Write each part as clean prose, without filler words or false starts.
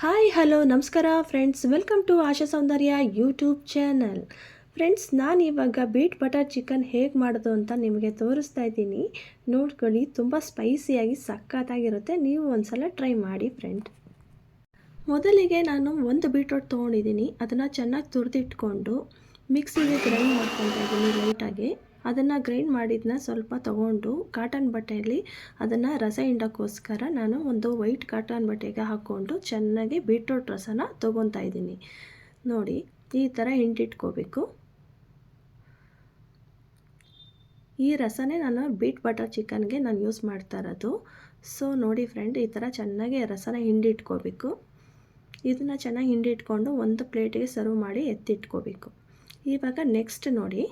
Hi hello ನಮಸ್ಕಾರ friends, welcome to Asha Soundarya YouTube channel. Friends, ನಾನು ಇವಾಗ ಬೀಟ್ ಬಟರ್ ಚಿಕನ್ ಹೇಗೆ ಮಾಡೋದು ಅಂತ ನಿಮಗೆ ತೋರಿಸ್ತಾ ಇದ್ದೀನಿ. ನೋಡ್ಕೊಳ್ಳಿ, ತುಂಬ ಸ್ಪೈಸಿಯಾಗಿ ಸಖತ್ತಾಗಿರುತ್ತೆ. ನೀವು ಒಂದ್ಸಲ ಟ್ರೈ ಮಾಡಿ ಫ್ರೆಂಡ್. ಮೊದಲಿಗೆ ನಾನು ಒಂದು ಬೀಟ್ರೋಟ್ ತೊಗೊಂಡಿದ್ದೀನಿ. ಅದನ್ನು ಚೆನ್ನಾಗಿ ತುರಿದಿಟ್ಕೊಂಡು ಮಿಕ್ಸಿಗೆ ಗ್ರೈಂಡ್ ಮಾಡ್ಕೊತಾ ಇದ್ದೀನಿ ಲೈಟಾಗಿ. ಅದನ್ನು ಗ್ರೈಂಡ್ ಮಾಡಿದ್ದನ್ನ ಸ್ವಲ್ಪ ತೊಗೊಂಡು ಕಾಟನ್ ಬಟ್ಟೆಯಲ್ಲಿ ಅದನ್ನು ರಸ ಹಿಂಡೋಕ್ಕೋಸ್ಕರ ನಾನು ಒಂದು ವೈಟ್ ಕಾಟನ್ ಬಟ್ಟೆಗೆ ಹಾಕ್ಕೊಂಡು ಚೆನ್ನಾಗಿ ಬೀಟ್ರೋಟ್ ರಸನ ತೊಗೊತಾ ಇದ್ದೀನಿ. ನೋಡಿ, ಈ ಥರ ಹಿಂಡಿಟ್ಕೋಬೇಕು. ಈ ರಸನೇ ನಾನು ಬೀಟ್ ಬಟರ್ ಚಿಕನ್ಗೆ ನಾನು ಯೂಸ್ ಮಾಡ್ತಾ ಇರೋದು. ಸೊ ನೋಡಿ ಫ್ರೆಂಡ್, ಈ ಥರ ಚೆನ್ನಾಗಿ ರಸನ ಹಿಂಡಿಟ್ಕೋಬೇಕು. ಇದನ್ನು ಚೆನ್ನಾಗಿ ಹಿಂಡಿಟ್ಕೊಂಡು ಒಂದು ಪ್ಲೇಟಿಗೆ ಸರ್ವ್ ಮಾಡಿ ಎತ್ತಿಟ್ಕೋಬೇಕು. ಇವಾಗ ನೆಕ್ಸ್ಟ್ ನೋಡಿ,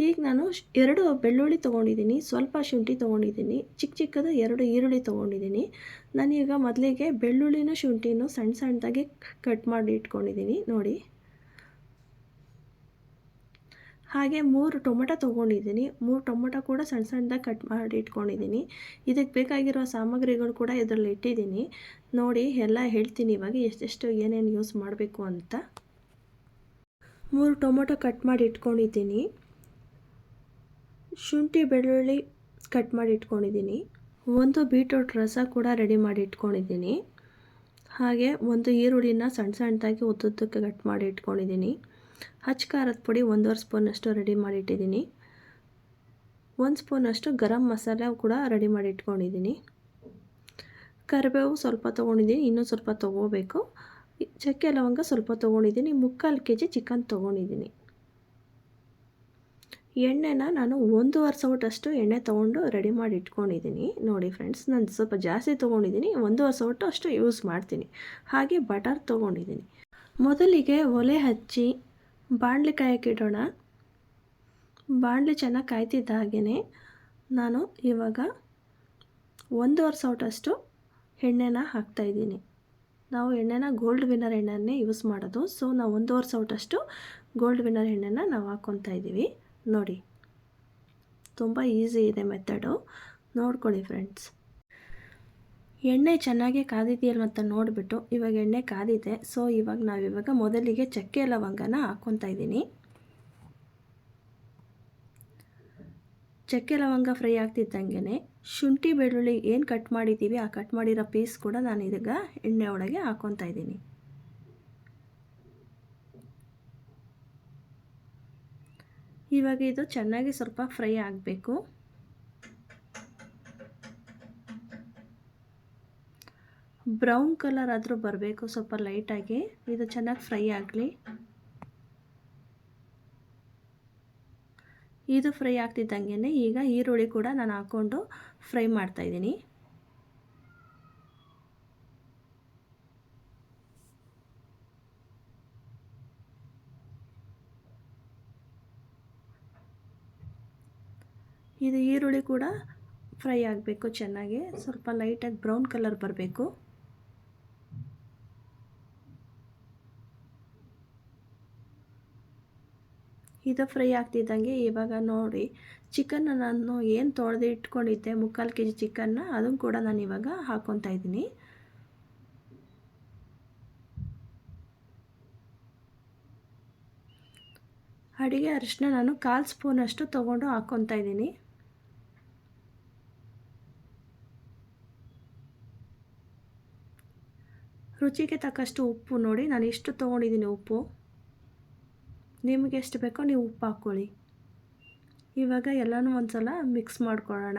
ಈಗ ನಾನು 2 ಬೆಳ್ಳುಳ್ಳಿ ತೊಗೊಂಡಿದ್ದೀನಿ, ಸ್ವಲ್ಪ ಶುಂಠಿ ತೊಗೊಂಡಿದ್ದೀನಿ, ಚಿಕ್ಕದು 2 ಈರುಳ್ಳಿ ತೊಗೊಂಡಿದ್ದೀನಿ. ನಾನೀಗ ಮೊದಲಿಗೆ ಬೆಳ್ಳುಳ್ಳಿನೂ ಶುಂಠಿನೂ ಸಣ್ಣ ಸಣ್ಣದಾಗಿ ಕಟ್ ಮಾಡಿ ಇಟ್ಕೊಂಡಿದ್ದೀನಿ ನೋಡಿ. ಹಾಗೆ 3 ಟೊಮೆಟೊ ತೊಗೊಂಡಿದ್ದೀನಿ. 3 ಟೊಮೆಟೊ ಕೂಡ ಸಣ್ಣ ಸಣ್ಣದಾಗಿ ಕಟ್ ಮಾಡಿ ಇಟ್ಕೊಂಡಿದ್ದೀನಿ. ಇದಕ್ಕೆ ಬೇಕಾಗಿರೋ ಸಾಮಗ್ರಿಗಳು ಕೂಡ ಇದರಲ್ಲಿ ಇಟ್ಟಿದ್ದೀನಿ. ನೋಡಿ, ಎಲ್ಲ ಹೇಳ್ತೀನಿ ಇವಾಗ ಎಷ್ಟೆಷ್ಟು ಏನೇನು ಯೂಸ್ ಮಾಡಬೇಕು ಅಂತ. 3 ಟೊಮೆಟೊ ಕಟ್ ಮಾಡಿ ಇಟ್ಕೊಂಡಿದ್ದೀನಿ. ಶುಂಠಿ ಬೆಳ್ಳುಳ್ಳಿ ಕಟ್ ಮಾಡಿ ಇಟ್ಕೊಂಡಿದ್ದೀನಿ. ಒಂದು ಬೀಟ್ರೂಟ್ ರಸ ಕೂಡ ರೆಡಿ ಮಾಡಿ ಇಟ್ಕೊಂಡಿದ್ದೀನಿ. ಹಾಗೆ ಒಂದು ಈರುಳ್ಳಿನ ಸಣ್ಣ ಸಣ್ಣದಾಗಿ ಉದ್ದುದ್ದಕ್ಕೆ ಕಟ್ ಮಾಡಿ ಇಟ್ಕೊಂಡಿದ್ದೀನಿ. ಖಾರದ ಪುಡಿ 1.5 ಸ್ಪೂನಷ್ಟು ರೆಡಿ ಮಾಡಿ ಇಟ್ಟಿದ್ದೀನಿ. 1 ಸ್ಪೂನಷ್ಟು ಗರಂ ಮಸಾಲೆ ಕೂಡ ರೆಡಿ ಮಾಡಿ ಇಟ್ಕೊಂಡಿದ್ದೀನಿ. ಕರಿಬೇವು ಸ್ವಲ್ಪ ತೊಗೊಂಡಿದ್ದೀನಿ, ಇನ್ನೂ ಸ್ವಲ್ಪ ತೊಗೋಬೇಕು. ಚಕ್ಕೆ ಲವಂಗ ಸ್ವಲ್ಪ ತೊಗೊಂಡಿದ್ದೀನಿ. 3/4 kg ಚಿಕನ್ ತೊಗೊಂಡಿದ್ದೀನಿ. ಎಣ್ಣೆನ ನಾನು 1.5 ಸೌಟಷ್ಟು ಎಣ್ಣೆ ತೊಗೊಂಡು ರೆಡಿ ಮಾಡಿ ಇಟ್ಕೊಂಡಿದ್ದೀನಿ. ನೋಡಿ ಫ್ರೆಂಡ್ಸ್, ನಾನು ಸ್ವಲ್ಪ ಜಾಸ್ತಿ ತೊಗೊಂಡಿದ್ದೀನಿ, 1.5 ಸೌಟು ಅಷ್ಟು ಯೂಸ್ ಮಾಡ್ತೀನಿ. ಹಾಗೆ ಬಟರ್ ತೊಗೊಂಡಿದ್ದೀನಿ. ಮೊದಲಿಗೆ ಒಲೆ ಹಚ್ಚಿ ಬಾಣಲೆ ಕಾಯಕ್ಕಿಡೋಣ. ಬಾಣಲೆ ಚೆನ್ನಾಗಿ ಕಾಯ್ತಿದ್ದ ಹಾಗೆಯೇ ನಾನು ಇವಾಗ 1.5 ಸೌಟಷ್ಟು ಎಣ್ಣೆನ ಹಾಕ್ತಾಯಿದ್ದೀನಿ. ನಾವು ಎಣ್ಣೆನ ಗೋಲ್ಡ್ ವಿನ್ನರ್ ಎಣ್ಣೆನೇ ಯೂಸ್ ಮಾಡೋದು. ಸೊ ನಾವು 1.5 ಸೌಟಷ್ಟು ಗೋಲ್ಡ್ ವಿನ್ನರ್ ಎಣ್ಣೆನ ನಾವು ಹಾಕ್ಕೊತಾ ಇದ್ದೀವಿ. ನೋಡಿ, ತುಂಬ ಈಸಿ ಇದೆ ಮೆಥಡು, ನೋಡ್ಕೊಳ್ಳಿ ಫ್ರೆಂಡ್ಸ್. ಎಣ್ಣೆ ಚೆನ್ನಾಗಿ ಕಾದಿದೆಯಲ್ಲ ಅಂತ ನೋಡಿಬಿಟ್ಟು ಇವಾಗ ಎಣ್ಣೆ ಕಾದಿದೆ. ಸೊ ಇವಾಗ ಮೊದಲಿಗೆ ಚಕ್ಕೆ ಲವಂಗನ ಹಾಕ್ಕೊತಾ ಇದ್ದೀನಿ. ಚಕ್ಕೆ ಲವಂಗ ಫ್ರೈ ಆಗ್ತಿದ್ದಂಗೆ ಶುಂಠಿ ಬೆಳ್ಳುಳ್ಳಿ ಏನು ಕಟ್ ಮಾಡಿದ್ದೀವಿ ಆ ಕಟ್ ಮಾಡಿರೋ ಪೀಸ್ ಕೂಡ ನಾನು ಇದೀಗ ಎಣ್ಣೆ ಒಳಗೆ ಹಾಕ್ಕೊತಾ ಇದ್ದೀನಿ. ಇವಾಗ ಇದು ಚೆನ್ನಾಗಿ ಸ್ವಲ್ಪ ಫ್ರೈ ಆಗಬೇಕು. ಬ್ರೌನ್ ಕಲರ್ ಆದರೂ ಬರಬೇಕು, ಸ್ವಲ್ಪ ಲೈಟಾಗಿ. ಇದು ಚೆನ್ನಾಗಿ ಫ್ರೈ ಆಗಲಿ. ಇದು ಫ್ರೈ ಆಗ್ತಿದ್ದಂಗೆ ಈಗ ಈರುಳ್ಳಿ ಕೂಡ ನಾನು ಹಾಕ್ಕೊಂಡು ಫ್ರೈ ಮಾಡ್ತಾಯಿದ್ದೀನಿ. ಇದು ಈರುಳ್ಳಿ ಕೂಡ ಫ್ರೈ ಆಗಬೇಕು ಚೆನ್ನಾಗಿ, ಸ್ವಲ್ಪ ಲೈಟಾಗಿ ಬ್ರೌನ್ ಕಲರ್ ಬರಬೇಕು. ಇದು ಫ್ರೈ ಆಗ್ತಿದ್ದಂಗೆ ಇವಾಗ ನೋಡಿ, ಚಿಕನ್ನ ನಾನು ಏನು ತೊಳೆದು ಇಟ್ಕೊಂಡಿದ್ದೆ 3/4 kg ಚಿಕನ್ನ, ಅದನ್ನು ಕೂಡ ನಾನು ಇವಾಗ ಹಾಕ್ಕೊತಾ ಇದ್ದೀನಿ. ಅಡುಗೆ ಅರಿಶಿನ ನಾನು 1/4 ಸ್ಪೂನಷ್ಟು ತೊಗೊಂಡು ಹಾಕ್ಕೊತಾ ಇದ್ದೀನಿ. ರುಚಿಗೆ ತಕ್ಕಷ್ಟು ಉಪ್ಪು ನೋಡಿ, ನಾನು ಇಷ್ಟು ತೊಗೊಂಡಿದ್ದೀನಿ ಉಪ್ಪು. ನಿಮಗೆ ಎಷ್ಟು ಬೇಕೋ ನೀವು ಉಪ್ಪು ಹಾಕ್ಕೊಳ್ಳಿ. ಇವಾಗ ಎಲ್ಲನೂ ಒಂದು ಸಲ ಮಿಕ್ಸ್ ಮಾಡ್ಕೊಳ್ಳೋಣ.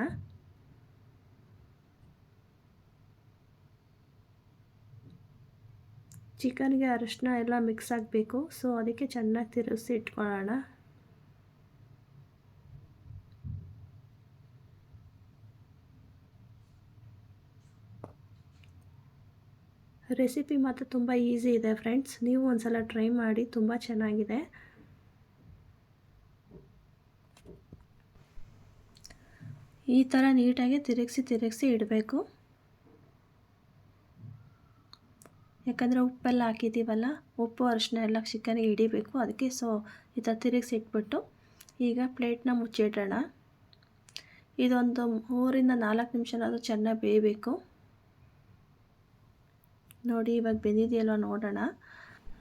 ಚಿಕನ್ಗೆ ಅರಿಶಿನ ಎಲ್ಲ ಮಿಕ್ಸ್ ಆಗಬೇಕು. ಸೊ ಅದಕ್ಕೆ ಚೆನ್ನಾಗಿ ತಿರುಗಿಸಿ ಇಟ್ಕೊಳ್ಳೋಣ. ರೆಸಿಪಿ ಮಾತ್ರ ತುಂಬ ಈಸಿ ಇದೆ ಫ್ರೆಂಡ್ಸ್, ನೀವು ಒಂದು ಸಲ ಟ್ರೈ ಮಾಡಿ, ತುಂಬ ಚೆನ್ನಾಗಿದೆ. ಈ ಥರ ನೀಟಾಗಿ ತಿರುಗಿಸಿ ಇಡಬೇಕು. ಯಾಕಂದರೆ ಉಪ್ಪೆಲ್ಲ ಹಾಕಿದ್ದೀವಲ್ಲ, ಉಪ್ಪು ಅರಿಶಿನ ಎಲ್ಲ ಚಿಕನ್ಗೆ ಹಿಡಿಬೇಕು. ಅದಕ್ಕೆ ಸೊ ಈ ಥರ ತಿರುಗಿಸಿ ಇಟ್ಬಿಟ್ಟು ಈಗ ಪ್ಲೇಟ್ನ ಮುಚ್ಚಿಡೋಣ. ಇದೊಂದು 3 ರಿಂದ 4 ನಿಮಿಷನಾದರೂ ಚೆನ್ನಾಗಿ ಬೇಯಬೇಕು. ನೋಡಿ ಇವಾಗ ಬೆಂದಿದೆಯಲ್ವ ನೋಡೋಣ.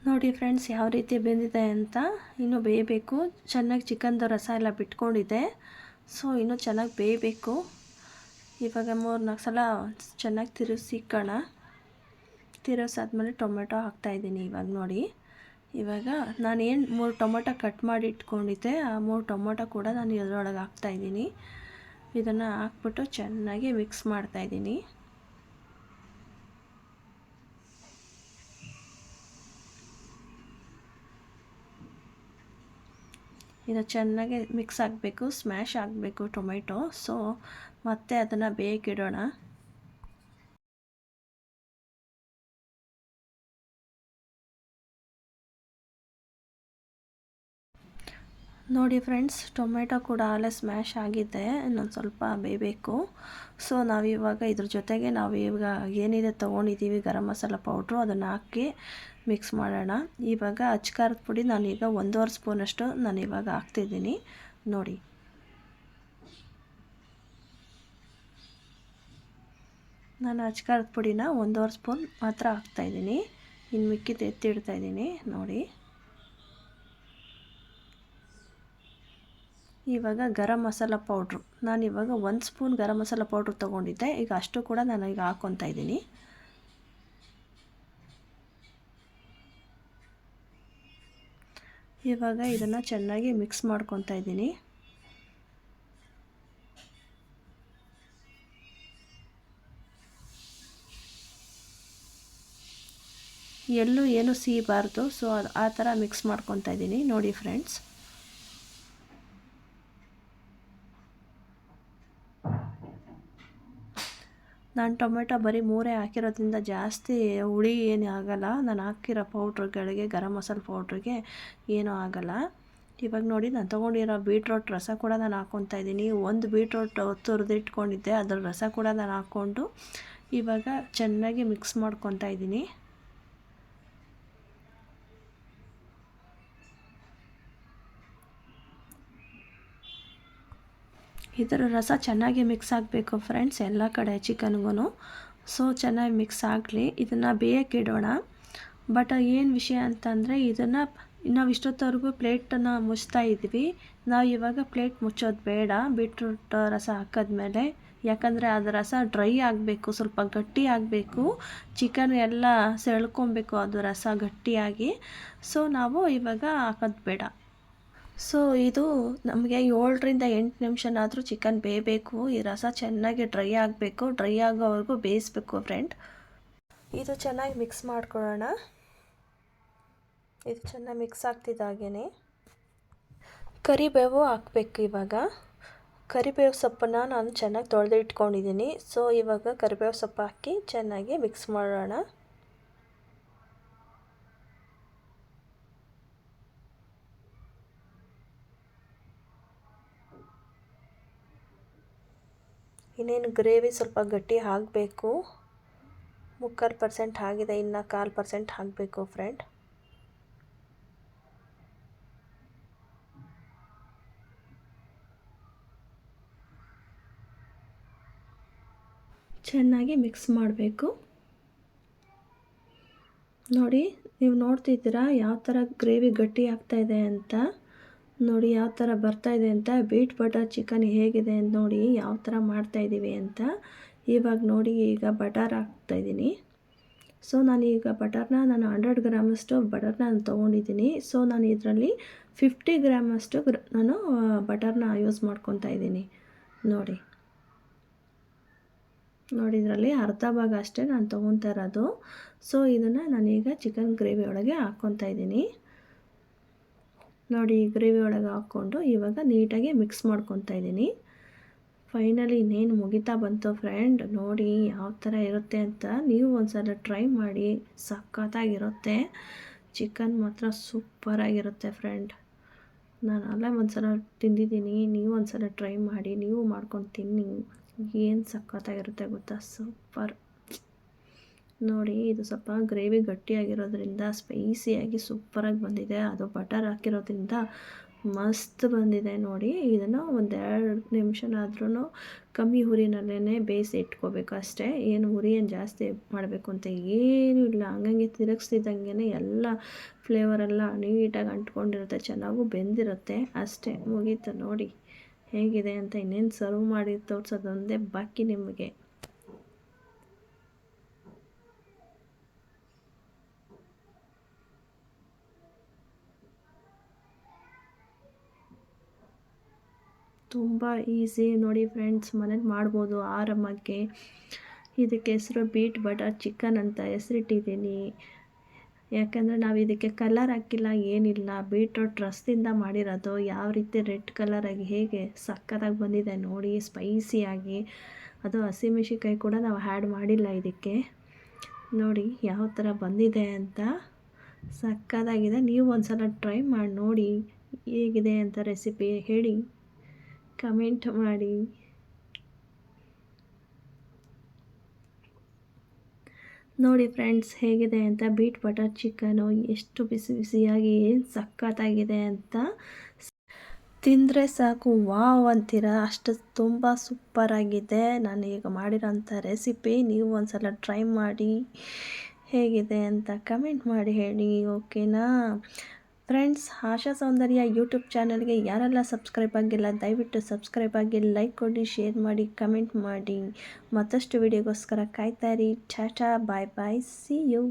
ನೋಡಿ ಫ್ರೆಂಡ್ಸ್ ಯಾವ ರೀತಿ ಬೆಂದಿದೆ ಅಂತ. ಇನ್ನೂ ಬೇಯಬೇಕು, ಚೆನ್ನಾಗಿ ಚಿಕನ್ದು ರಸ ಎಲ್ಲ ಬಿಟ್ಕೊಂಡಿದೆ. ಸೊ ಇನ್ನೂ ಚೆನ್ನಾಗಿ ಬೇಯಬೇಕು. ಇವಾಗ 3-4 ಸಲ ಚೆನ್ನಾಗಿ ತಿರುಗಿಸಿಕ್ಕೋಣ. ತಿರುಗಿಸಾದ್ಮೇಲೆ ಟೊಮೆಟೊ ಹಾಕ್ತಾಯಿದ್ದೀನಿ. ಇವಾಗ ನೋಡಿ, ಇವಾಗ ನಾನೇನು 3 ಟೊಮೊಟೊ ಕಟ್ ಮಾಡಿ ಇಟ್ಕೊಂಡಿದ್ದೆ, ಆ 3 ಟೊಮೊಟೊ ಕೂಡ ನಾನು ಇದರೊಳಗೆ ಹಾಕ್ತಾಯಿದ್ದೀನಿ. ಇದನ್ನು ಹಾಕ್ಬಿಟ್ಟು ಚೆನ್ನಾಗಿ ಮಿಕ್ಸ್ ಮಾಡ್ತಾಯಿದ್ದೀನಿ. ಇದು ಚೆನ್ನಾಗಿ ಮಿಕ್ಸ್ ಆಗಬೇಕು, ಸ್ಮ್ಯಾಶ್ ಆಗಬೇಕು ಟೊಮೆಟೊ. ಸೊ ಮತ್ತೆ ಅದನ್ನು ಬೇಯಕ್ಕಿಡೋಣ. ನೋಡಿ ಫ್ರೆಂಡ್ಸ್, ಟೊಮೆಟೊ ಕೂಡ ಅಲ್ಲೇ ಸ್ಮ್ಯಾಶ್ ಆಗಿದೆ, ಇನ್ನೊಂದು ಸ್ವಲ್ಪ ಬೇಯಬೇಕು. ಸೊ ನಾವಿವಾಗ ಇದ್ರ ಜೊತೆಗೆ ಇವಾಗ ಏನಿದೆ ತೊಗೊಂಡಿದ್ದೀವಿ ಗರಂ ಮಸಾಲ ಪೌಡ್ರು, ಅದನ್ನು ಹಾಕಿ ಮಿಕ್ಸ್ ಮಾಡೋಣ. ಇವಾಗ ಅಚ್ಕಾರದ ಪುಡಿ ನಾನೀಗ 1.5 ಸ್ಪೂನಷ್ಟು ನಾನಿವಾಗ ಹಾಕ್ತಿದ್ದೀನಿ. ನೋಡಿ, ನಾನು ಅಚ್ಕಾರದ ಪುಡಿನ 1.5 ಸ್ಪೂನ್ ಮಾತ್ರ ಹಾಕ್ತಾಯಿದ್ದೀನಿ. ಇನ್ನು ಮಿಕ್ಕಿದ್ದು ಎತ್ತಿಡ್ತಾಯಿದ್ದೀನಿ. ನೋಡಿ, ಇವಾಗ ಗರಂ ಮಸಾಲ ಪೌಡ್ರು ನಾನಿವಾಗ 1 ಸ್ಪೂನ್ ಗರಂ ಮಸಾಲ ಪೌಡ್ರು ತೊಗೊಂಡಿದ್ದೆ. ಈಗ ಅಷ್ಟು ಕೂಡ ನಾನು ಈಗ ಹಾಕ್ಕೊತಾ ಇದ್ದೀನಿ. ಇವಾಗ ಇದನ್ನು ಚೆನ್ನಾಗಿ ಮಿಕ್ಸ್ ಮಾಡ್ಕೊತಾ ಇದ್ದೀನಿ. ಎಲ್ಲೂ ಏನು ಸೀಬಾರ್ದು. ಸೊ ಆ ಥರ ಮಿಕ್ಸ್ ಮಾಡ್ಕೊತಾ ಇದ್ದೀನಿ. ನೋಡಿ ಫ್ರೆಂಡ್ಸ್, ನಾನು ಟೊಮೆಟೊ ಬರೀ 3 ಹಾಕಿರೋದ್ರಿಂದ ಜಾಸ್ತಿ ಹುಳಿ ಏನೂ ಆಗೋಲ್ಲ. ನಾನು ಹಾಕಿರೋ ಪೌಡ್ರುಗಳಿಗೆ, ಗರಂ ಮಸಾಲ ಪೌಡ್ರಿಗೆ ಏನೂ ಆಗೋಲ್ಲ. ಇವಾಗ ನೋಡಿ, ನಾನು ತೊಗೊಂಡಿರೋ ಬೀಟ್ರೋಟ್ ರಸ ಕೂಡ ನಾನು ಹಾಕ್ಕೊತಾ ಇದ್ದೀನಿ. 1 ಬೀಟ್ರೋಟ್ ತುರಿದಿಟ್ಕೊಂಡಿದ್ದೆ, ಅದರ ರಸ ಕೂಡ ನಾನು ಹಾಕ್ಕೊಂಡು ಇವಾಗ ಚೆನ್ನಾಗಿ ಮಿಕ್ಸ್ ಮಾಡ್ಕೊತಾ ಇದ್ದೀನಿ. ಇದರ ರಸ ಚೆನ್ನಾಗಿ ಮಿಕ್ಸ್ ಆಗಬೇಕು ಫ್ರೆಂಡ್ಸ್, ಎಲ್ಲ ಕಡೆ ಚಿಕನ್ಗೂ. ಸೊ ಚೆನ್ನಾಗಿ ಮಿಕ್ಸ್ ಆಗಲಿ. ಇದನ್ನು ಬೇಯಕ್ಕಿಡೋಣ. ಬಟ್ ಏನು ವಿಷಯ ಅಂತಂದರೆ, ಇದನ್ನು ನಾವು ಇಷ್ಟೊತ್ತವರೆಗೂ ಪ್ಲೇಟನ್ನು ಮುಚ್ತಾ ಇದ್ವಿ. ನಾವು ಇವಾಗ ಪ್ಲೇಟ್ ಮುಚ್ಚೋದು ಬೇಡ ಬೀಟ್ರೂಟ್ ರಸ ಹಾಕಿದ್ಮೇಲೆ. ಯಾಕಂದರೆ ಅದು ರಸ ಡ್ರೈ ಆಗಬೇಕು, ಸ್ವಲ್ಪ ಗಟ್ಟಿ ಆಗಬೇಕು. ಚಿಕನ್ ಎಲ್ಲ ಸೆಳ್ಕೊಬೇಕು ಅದು ರಸ ಗಟ್ಟಿಯಾಗಿ. ಸೊ ನಾವು ಇವಾಗ ಹಾಕೋದು ಬೇಡ. ಸೊ ಇದು ನಮಗೆ 7ರಿಂದ 8 ನಿಮಿಷನಾದರೂ ಚಿಕನ್ ಬೇಯಬೇಕು. ಈ ರಸ ಚೆನ್ನಾಗಿ ಡ್ರೈ ಆಗಬೇಕು. ಡ್ರೈ ಆಗೋವರೆಗೂ ಬೇಯಿಸ್ಬೇಕು ಫ್ರೆಂಡ್. ಇದು ಚೆನ್ನಾಗಿ ಮಿಕ್ಸ್ ಮಾಡ್ಕೊಳ್ಳೋಣ. ಇದು ಚೆನ್ನಾಗಿ ಮಿಕ್ಸ್ ಆಗ್ತಿದ್ದಾಗೇ ಕರಿಬೇವು ಹಾಕಬೇಕು. ಇವಾಗ ಕರಿಬೇವು ಸೊಪ್ಪನ್ನು ನಾನು ಚೆನ್ನಾಗಿ ತೊಳೆದು ಇಟ್ಕೊಂಡಿದ್ದೀನಿ. ಸೊ ಇವಾಗ ಕರಿಬೇವು ಸೊಪ್ಪು ಹಾಕಿ ಚೆನ್ನಾಗಿ ಮಿಕ್ಸ್ ಮಾಡೋಣ. ಇನ್ನೇನು ಗ್ರೇವಿ ಸ್ವಲ್ಪ ಗಟ್ಟಿ ಆಗಬೇಕು. 3/4% ಆಗಿದೆ, ಇನ್ನು 1/4% ಆಗಬೇಕು ಫ್ರೆಂಡ್. ಚೆನ್ನಾಗಿ ಮಿಕ್ಸ್ ಮಾಡಬೇಕು. ನೋಡಿ, ನೀವು ನೋಡ್ತಿದ್ದೀರಾ ಯಾವ ಥರ ಗ್ರೇವಿ ಗಟ್ಟಿ ಆಗ್ತಾಯಿದೆ ಅಂತ. ನೋಡಿ ಯಾವ ಥರ ಬರ್ತಾಯಿದೆ ಅಂತ. ಬೀಟ್ ಬಟರ್ ಚಿಕನ್ ಹೇಗಿದೆ ಅಂತ ನೋಡಿ, ಯಾವ ಥರ ಮಾಡ್ತಾಯಿದ್ದೀವಿ ಅಂತ. ಇವಾಗ ನೋಡಿ, ಈಗ ಬಟರ್ ಹಾಕ್ತಾಯಿದ್ದೀನಿ. ಸೊ ನಾನೀಗ ಬಟರ್ನ 100 ಗ್ರಾಮಷ್ಟು ಬಟರ್ನ ನಾನು ತೊಗೊಂಡಿದ್ದೀನಿ. ಸೊ ನಾನು ಇದರಲ್ಲಿ 50 ಗ್ರಾಮಷ್ಟು ನಾನು ಬಟರ್ನ ಯೂಸ್ ಮಾಡ್ಕೊತಾ ಇದ್ದೀನಿ. ನೋಡಿ, ಇದರಲ್ಲಿ ಅರ್ಧ ಭಾಗ ಅಷ್ಟೇ ನಾನು ತೊಗೊತಾ ಇರೋದು. ಸೊ ಇದನ್ನು ನಾನೀಗ ಚಿಕನ್ ಗ್ರೇವಿ ಒಳಗೆ ಹಾಕ್ಕೊತಾ ಇದ್ದೀನಿ. ನೋಡಿ, ಗ್ರೇವಿ ಒಳಗೆ ಹಾಕ್ಕೊಂಡು ಇವಾಗ ನೀಟಾಗಿ ಮಿಕ್ಸ್ ಮಾಡ್ಕೊತಾ ಇದ್ದೀನಿ. ಫೈನಲಿ ಇನ್ನೇನು ಮುಗಿತಾ ಬಂತು ಫ್ರೆಂಡ್. ನೋಡಿ ಯಾವ ಥರ ಇರುತ್ತೆ ಅಂತ. ನೀವು ಒಂದ್ಸಲ ಟ್ರೈ ಮಾಡಿ, ಸಖತ್ತಾಗಿರುತ್ತೆ. ಚಿಕನ್ ಮಾತ್ರ ಸೂಪರಾಗಿರುತ್ತೆ ಫ್ರೆಂಡ್. ನಾನು ಅಲ್ಲೇ ಒಂದ್ಸಲ ತಿಂದಿದ್ದೀನಿ. ನೀವು ಒಂದ್ಸಲ ಟ್ರೈ ಮಾಡಿ, ನೀವು ಮಾಡ್ಕೊಂಡು ತಿನ್ನಿ. ಏನು ಸಖತ್ತಾಗಿರುತ್ತೆ ಗೊತ್ತಾ, ಸೂಪರ್. ನೋಡಿ, ಇದು ಸ್ವಲ್ಪ ಗ್ರೇವಿ ಗಟ್ಟಿಯಾಗಿರೋದ್ರಿಂದ ಸ್ಪೈಸಿಯಾಗಿ ಸೂಪರಾಗಿ ಬಂದಿದೆ. ಅದು ಬಟರ್ ಹಾಕಿರೋದ್ರಿಂದ ಮಸ್ತ್ ಬಂದಿದೆ ನೋಡಿ. ಇದನ್ನು ಒಂದೆರಡು ನಿಮಿಷನಾದ್ರೂ ಕಮ್ಮಿ ಹುರಿನಲ್ಲೇ ಬೇಯಿಸಿ ಇಟ್ಕೋಬೇಕು ಅಷ್ಟೇ. ಏನು ಹುರಿ ಏನು ಜಾಸ್ತಿ ಮಾಡಬೇಕು ಅಂತ ಏನೂ ಇಲ್ಲ. ಹಂಗಂಗೆ ತಿರುಗಿಸ್ತಿದ್ದಂಗೆ ಎಲ್ಲ ಫ್ಲೇವರೆಲ್ಲ ನೀಟಾಗಿ ಅಂಟ್ಕೊಂಡಿರುತ್ತೆ, ಚೆನ್ನಾಗೂ ಬೆಂದಿರುತ್ತೆ. ಅಷ್ಟೇ, ಮುಗೀತು ನೋಡಿ ಹೇಗಿದೆ ಅಂತ. ಇನ್ನೇನು ಸರ್ವ್ ಮಾಡಿ ತೋರಿಸೋದೊಂದೇ ಬಾಕಿ ನಿಮಗೆ. ತುಂಬ ಈಸಿ ನೋಡಿ ಫ್ರೆಂಡ್ಸ್, ಮನೇಲಿ ಮಾಡ್ಬೋದು ಆರಾಮಾಗಿ. ಇದಕ್ಕೆ ಹೆಸರು ಬೀಟ್ ಬಟರ್ ಚಿಕನ್ ಅಂತ ಹೆಸರಿಟ್ಟಿದ್ದೀನಿ. ಯಾಕಂದರೆ ನಾವು ಇದಕ್ಕೆ ಕಲರ್ ಹಾಕಿಲ್ಲ, ಏನಿಲ್ಲ. ಬೀಟ್ರೋಟ್ ರಸದಿಂದ ಮಾಡಿರೋದು. ಯಾವ ರೀತಿ ರೆಡ್ ಕಲರಾಗಿ ಹೇಗೆ ಸಕ್ಕತ್ತಾಗಿ ಬಂದಿದೆ ನೋಡಿ, ಸ್ಪೈಸಿಯಾಗಿ. ಅದು ಹಸಿಮೆಣಸಿನ್ಕಾಯಿ ಕೂಡ ನಾವು ಆ್ಯಡ್ ಮಾಡಿಲ್ಲ ಇದಕ್ಕೆ. ನೋಡಿ ಯಾವ ಥರ ಬಂದಿದೆ ಅಂತ, ಸಕ್ಕತ್ತಾಗಿದೆ. ನೀವು ಒಂದು ಸಲ ಟ್ರೈ ಮಾಡಿ ನೋಡಿ ಹೇಗಿದೆ ಅಂತ. ರೆಸಿಪಿ ಹೇಳಿ, ಕಮೆಂಟ್ ಮಾಡಿ. ನೋಡಿ ಫ್ರೆಂಡ್ಸ್ ಹೇಗಿದೆ ಅಂತ. ಬೀಟ್ ಬಟರ್ ಚಿಕನು ಎಷ್ಟು ಬಿಸಿ ಬಿಸಿಯಾಗಿ ಏನು ಸಕ್ಕತ್ತಾಗಿದೆ ಅಂತ. ತಿಂದರೆ ಸಾಕು ವಾವ್ ಅಂತೀರ, ಅಷ್ಟು ತುಂಬ ಸೂಪರಾಗಿದೆ ನಾನು ಈಗ ಮಾಡಿರೋಂಥ ರೆಸಿಪಿ. ನೀವು ಒಂದು ಸಲ ಟ್ರೈ ಮಾಡಿ ಹೇಗಿದೆ ಅಂತ ಕಮೆಂಟ್ ಮಾಡಿ ಹೇಳಿ, ಓಕೆನಾ ಫ್ರೆಂಡ್ಸ್. ಆಶಾ ಸೌಂದರ್ಯ ಯೂಟ್ಯೂಬ್ ಚಾನಲ್ಗೆ ಯಾರೆಲ್ಲ ಸಬ್ಸ್ಕ್ರೈಬ್ ಆಗಿಲ್ಲ ದಯವಿಟ್ಟು ಸಬ್ಸ್ಕ್ರೈಬ್ ಆಗಿ, ಲೈಕ್ ಕೊಡಿ, ಶೇರ್ ಮಾಡಿ, ಕಮೆಂಟ್ ಮಾಡಿ. ಮತ್ತಷ್ಟು ವಿಡಿಯೋಗೋಸ್ಕರ ಕಾಯ್ತಾ ಇರಿ. ಟಾಟಾ, ಬಾಯ್ ಬಾಯ್, ಸಿ ಯು.